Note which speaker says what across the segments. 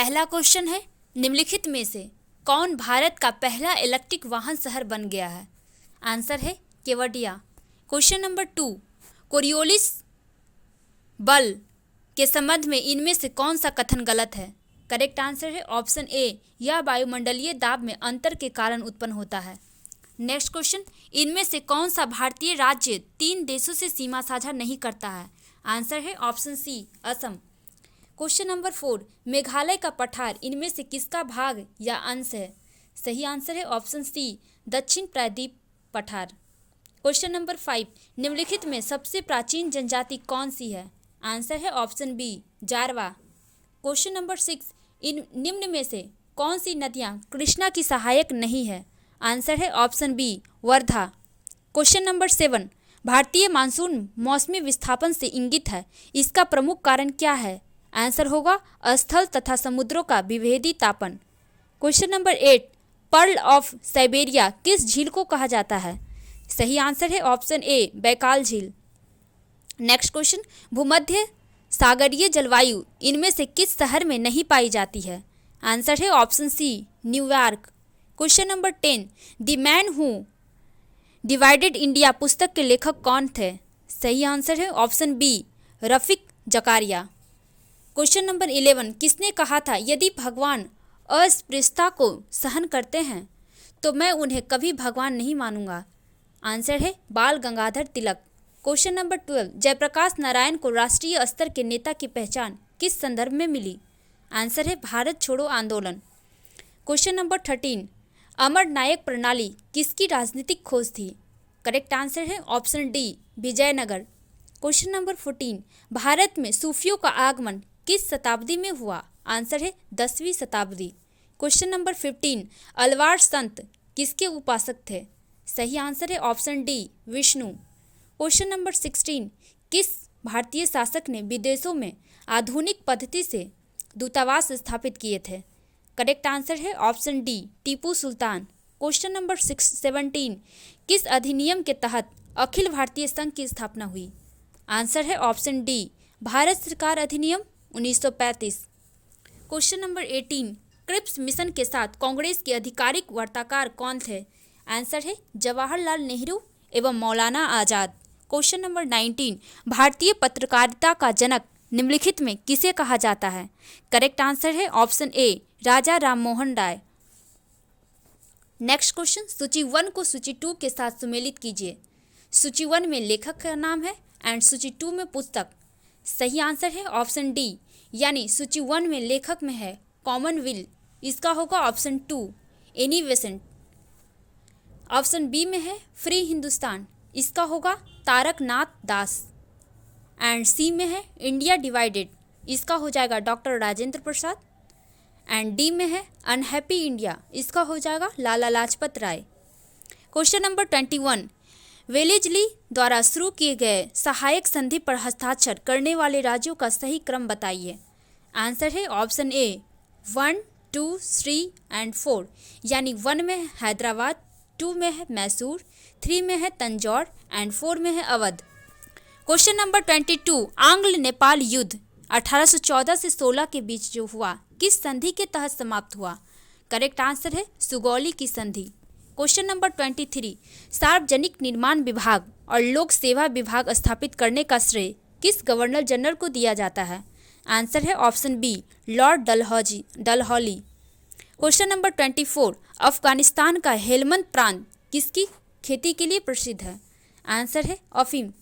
Speaker 1: पहला क्वेश्चन है, निम्नलिखित में से कौन भारत का पहला इलेक्ट्रिक वाहन शहर बन गया है? आंसर है केवडिया। क्वेश्चन नंबर 2, कोरियोलिस बल के संबंध में इनमें से कौन सा कथन गलत है? करेक्ट आंसर है ऑप्शन ए, यह वायुमंडलीय दाब में अंतर के कारण उत्पन्न होता है। नेक्स्ट क्वेश्चन, इनमें से कौन सा भारतीय राज्य 3 देशों से सीमा साझा नहीं करता है? आंसर है option C, Assam. Question number 4, Meghalaya का पठार इनमें से किसका भाग या अंश है? सही आंसर है ऑप्शन सी, दक्षिण प्रायद्वीप पठार। क्वेश्चन नंबर 5, निम्नलिखित में सबसे प्राचीन जनजाति कौन सी है? आंसर है option B, Jarawa. Question number 6, इन निम्न में से कौन सी नदियाँ कृष्णा की सहायक नहीं है? आंसर है option B, Wardha. Question number 7, भारतीय मानसून मौसमी विस्थापन से इंगित है, इसका प्रमुख कारण क्या है? आंसर होगा स्थल तथा समुद्रों का विभेदी तापन। Question number 8, pearl of Siberia किस झील को कहा जाता है? सही आंसर है ऑप्शन ए, बैकाल झील। नेक्स्ट क्वेश्चन, भूमध्य सागरीय जलवायु इनमें से किस शहर में नहीं पाई जाती है? आंसर है option C, New York. Question number 10, the man who divided India पुस्तक के लेखक कौन थे? सही आंसर है option B, Rafiq Zakaria. Question number 11, किसने कहा था यदि भगवान अस्पृश्यता को सहन करते हैं तो मैं उन्हें कभी भगवान नहीं मानूंगा? आंसर है बाल गंगाधर तिलक। क्वेश्चन नंबर 12, जयप्रकाश नारायण को राष्ट्रीय स्तर के नेता की पहचान किस संदर्भ में मिली? आंसर है भारत छोड़ो आंदोलन। क्वेश्चन नंबर 13, अमर नायक प्रणाली किसकी राजनीतिक खोज थी? करेक्ट आंसर है option D, Vijayanagar. Question number 14, Bharat में सूफियों का आगमन किस शताब्दी में हुआ? आंसर है 10वीं शताब्दी। क्वेश्चन नंबर 15, अलवार संत किसके उपासक थे? सही आंसर है option D, Vishnu. Question number 16, किस भारतीय शासक ने विदेशों में आधुनिक पद्धति से दूतावास स्थापित किए थे? करेक्ट आंसर है option D, Tipu Sultan. Question number 17, किस अधिनियम के तहत अखिल भारतीय संघ की स्थापना हुई? आंसर है ऑप्शन डी, भारत सरकार अधिनियम 1935। क्वेश्चन नंबर 18, क्रिप्स मिशन के साथ कांग्रेस के आधिकारिक वार्ताकार कौन थे? आंसर है जवाहरलाल नेहरू एवं मौलाना आजाद। क्वेश्चन नंबर 19, भारतीय पत्रकारिता का जनक निम्नलिखित में किसे कहा जाता है? करेक्ट आंसर है option A, Raja Rammohan Roy. Next question, सूची 1 को सूची 2 के साथ सुमेलित कीजिए। सूची 1 में लेखक का नाम है एंड सूची 2 में पुस्तक। सही आंसर है ऑप्शन डी, यानी सूची 1 में लेखक में है कॉमनवेल्थ, इसका होगा option 2, Annie Besant. Option B में है फ्री हिंदुस्तान, इसका होगा तारकनाथ दास। एंड सी में है इंडिया डिवाइडेड, इसका हो जाएगा doctor Rajendra Prasad. And D में है अनहैप्पी इंडिया, इसका हो जाएगा Lala Lajpat Rai. Question number 21, Wellesley द्वारा शुरू किए गए सहायक संधि पर हस्ताक्षर करने वाले राज्यों का सही क्रम बताइए। आंसर है ऑप्शन ए, 1, 2, 3 एंड 4, यानी 1 में है हैदराबाद, 2 में है मैसूर, 3 में है तंजौर एंड 4 में है अवध। क्वेश्चन नंबर 22, आंग्ल नेपाल युद्ध 1814 से 16 के बीच जो हुआ किस संधि के तहत समाप्त हुआ? करेक्ट आंसर है सुगौली की संधि। क्वेश्चन नंबर 23, सार्वजनिक निर्माण विभाग और लोक सेवा विभाग स्थापित करने का श्रेय किस गवर्नर जनरल को दिया जाता है? आंसर है option B, Lord Dalhousie. Question number 24, Afghanistan का हेलमंद प्रांत किसकी खेती के लिए प्रसिद्ध है? आंसर है अफीम।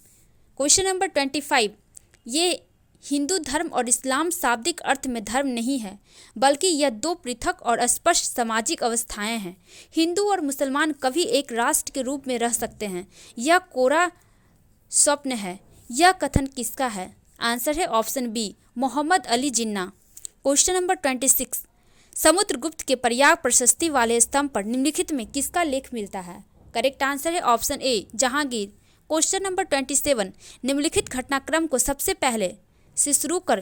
Speaker 1: क्वेश्चन नंबर 25, ये हिंदू धर्म और इस्लाम शाब्दिक अर्थ में धर्म नहीं है, बल्कि यह 2 पृथक और स्पष्ट सामाजिक अवस्थाएं हैं। हिंदू और मुसलमान कभी एक राष्ट्र के रूप में रह सकते हैं, यह कोरा स्वप्न है। यह कथन किसका है? आंसर है option B, Mohammad Ali Jinnah. Question number 26, Samudragupta के प्रयाग प्रशस्ति वाले स्तंभ पर निम्नलिखित में किसका लेख मिलता है? करेक्ट आंसर है ऑप्शन ए, जहांगीर। क्वेश्चन नंबर 27, निम्नलिखित घटनाक्रम को सबसे पहले से शुरू कर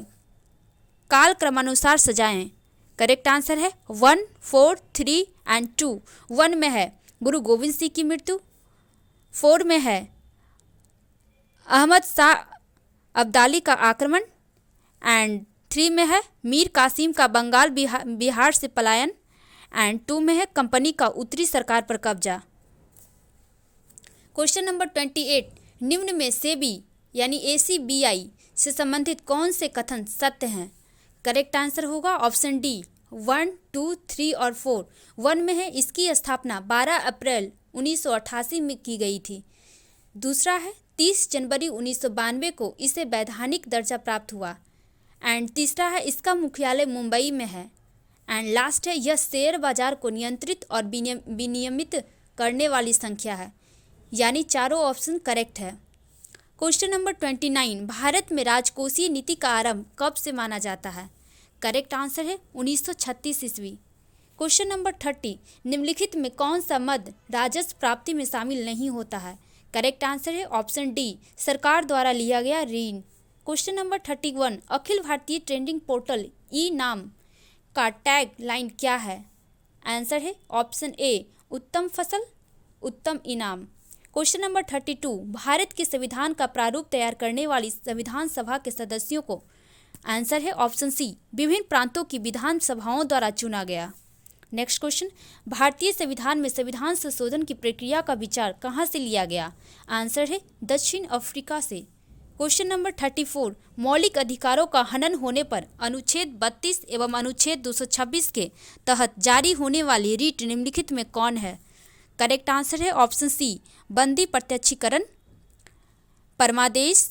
Speaker 1: काल क्रमानुसार सजाएं। करेक्ट आंसर है 1, 4, 3 एंड 2। 1 में है गुरु गोविंद सिंह की मृत्यु, 4 में है अहमद शाह अब्दाली का आक्रमण एंड 3 में है मीर कासिम का बंगाल बिहार से पलायन, एंड 2 में है कंपनी का उत्तरी सरकार पर कब्जा। क्वेश्चन नंबर 28, निम्न में सेबी यानी ACBI से संबंधित कौन से कथन सत्य हैं? करेक्ट आंसर होगा ऑप्शन डी 1, 2, 3 और 4। 1 में है इसकी स्थापना 12 अप्रैल 1988 में की गई थी। दूसरा है 30 जनवरी 1992 को इसे वैधानिक दर्जा प्राप्त हुआ, एंड तीसरा है इसका मुख्यालय मुंबई में है, एंड लास्ट है यह शेयर बाजार को नियंत्रित और विनियमित करने वाली संख्या है। यानी चारों ऑप्शन करेक्ट है। क्वेश्चन नंबर 29, भारत में राजकोषीय नीति का आरंभ कब से माना जाता है? करेक्ट आंसर है 1936 ईस्वी। क्वेश्चन नंबर 30, निम्नलिखित में कौन सा मद राजस्व प्राप्ति में शामिल नहीं होता है? करेक्ट आंसर है ऑप्शन डी सरकार द्वारा लिया गया ऋण। Question number 31, Akhil Bharatiya trading portal e नाम का टैग लाइन क्या है? आंसर है ऑप्शन ए उत्तम फसल उत्तम इनाम। क्वेश्चन नंबर 32, भारत के संविधान का प्रारूप तैयार करने वाली संविधान सभा के सदस्यों को? आंसर है ऑप्शन सी विभिन्न प्रांतों की विधान सभाओं द्वारा चुना गया। नेक्स्ट क्वेश्चन, भारतीय संविधान में संविधान संशोधन की प्रक्रिया का विचार कहाँ से लिया गया? आंसर है दक्षिण अफ्रीका से। क्वेश्चन नंबर 34, मौलिक अधिकारों का हनन होने पर अनुच्छेद 32 एवं अनुच्छेद 226 के तहत जारी होने वाली रीट निम्नलिखित में कौन है? करेक्ट आंसर है ऑप्शन सी बंदी प्रत्यक्षीकरण, परमादेश,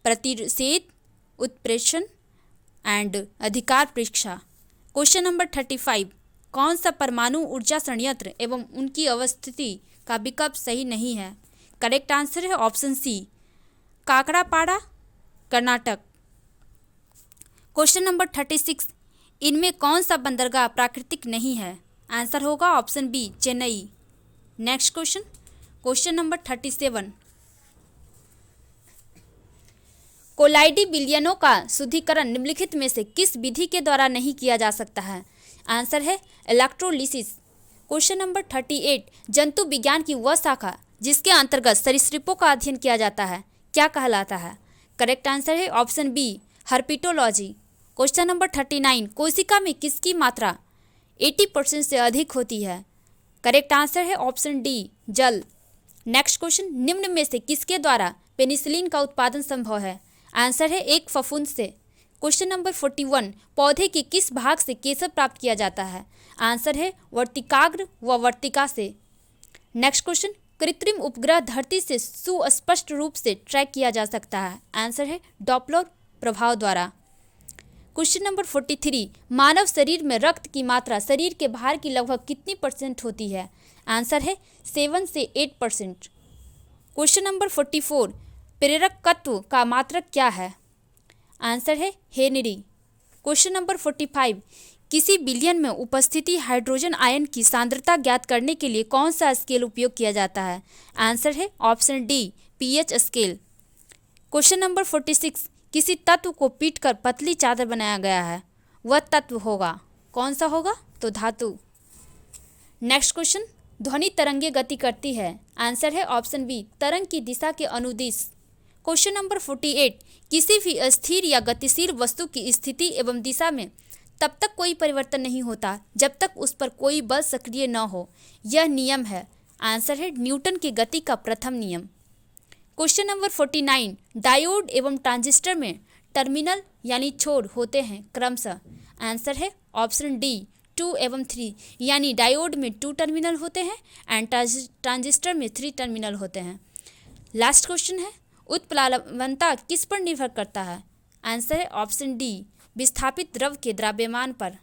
Speaker 1: प्रतिषेध, उत्प्रेषण एंड अधिकार परीक्षा। क्वेश्चन नंबर 35, कौन सा परमाणु ऊर्जा संयंत्र एवं उनकी अवस्थिति का विकल्प सही नहीं है? करेक्ट आंसर है option C Kakrapar, Karnataka. Question number 36, इनमें कौन सा बंदरगाह प्राकृतिक नहीं है? आंसर होगा option B Chennai. Next question, question number 37, कोलाइडी विलयनों का शुद्धिकरण निम्नलिखित में से किस विधि के द्वारा नहीं किया जा सकता है? आंसर है इलेक्ट्रोलिसिस। क्वेश्चन नंबर 38, जंतु विज्ञान की वह शाखा जिसके अंतर्गत सरीसृपों का अध्ययन किया जाता है क्या कहलाता है? करेक्ट आंसर है option B herpetology. Question number 39, कोशिका में किसकी मात्रा 80% से अधिक होती है? करेक्ट आंसर है ऑप्शन डी जल। नेक्स्ट क्वेश्चन, निम्न में से किसके द्वारा पेनिसिलिन का उत्पादन संभव है? आंसर है एक फफूंद से। क्वेश्चन नंबर 41, पौधे के किस भाग से केसर प्राप्त किया जाता है? आंसर है वर्तिकाग्र व वर्तिका से। नेक्स्ट क्वेश्चन, कृत्रिम उपग्रह धरती से सुस्पष्ट रूप से ट्रैक किया जा सकता है? आंसर है डॉपलर प्रभाव द्वारा। क्वेश्चन नंबर 43, मानव शरीर में रक्त की मात्रा शरीर के भार की लगभग कितनी % होती है? आंसर है 7 से 8%। क्वेश्चन नंबर 44, प्रेरकत्व का मात्रक क्या है? आंसर है हेनरी। क्वेश्चन नंबर 45, किसी विलयन में उपस्थिति हाइड्रोजन आयन की सांद्रता ज्ञात करने के लिए कौन सा स्केल उपयोग किया जाता है? आंसर है option D pH scale. Question number 46, किसी तत्व को पीटकर पतली चादर बनाया गया है, वह तत्व होगा कौन सा होगा? तो धातु। नेक्स्ट क्वेश्चन, ध्वनि तरंगे गति करती है? आंसर है ऑप्शन बी तरंग की दिशा के अनुदिश। क्वेश्चन नंबर 48, किसी भी स्थिर या गतिशील वस्तु की स्थिति एवं दिशा में तब तक कोई परिवर्तन नहीं होता जब तक उस पर कोई बल सक्रिय न हो, यह नियम है? आंसर है न्यूटन की गति का प्रथम नियम। क्वेश्चन नंबर 49, डायोड एवं ट्रांजिस्टर में टर्मिनल यानी छोर होते हैं क्रमशः? आंसर है ऑप्शन डी 2 एवं 3, यानी डायोड में 2 टर्मिनल होते हैं एंड ट्रांजिस्टर में 3 टर्मिनल होते हैं। लास्ट क्वेश्चन है, उत्प्लावनता किस पर निर्भर करता है? आंसर है ऑप्शन डी विस्थापित द्रव के द्रव्यमान पर।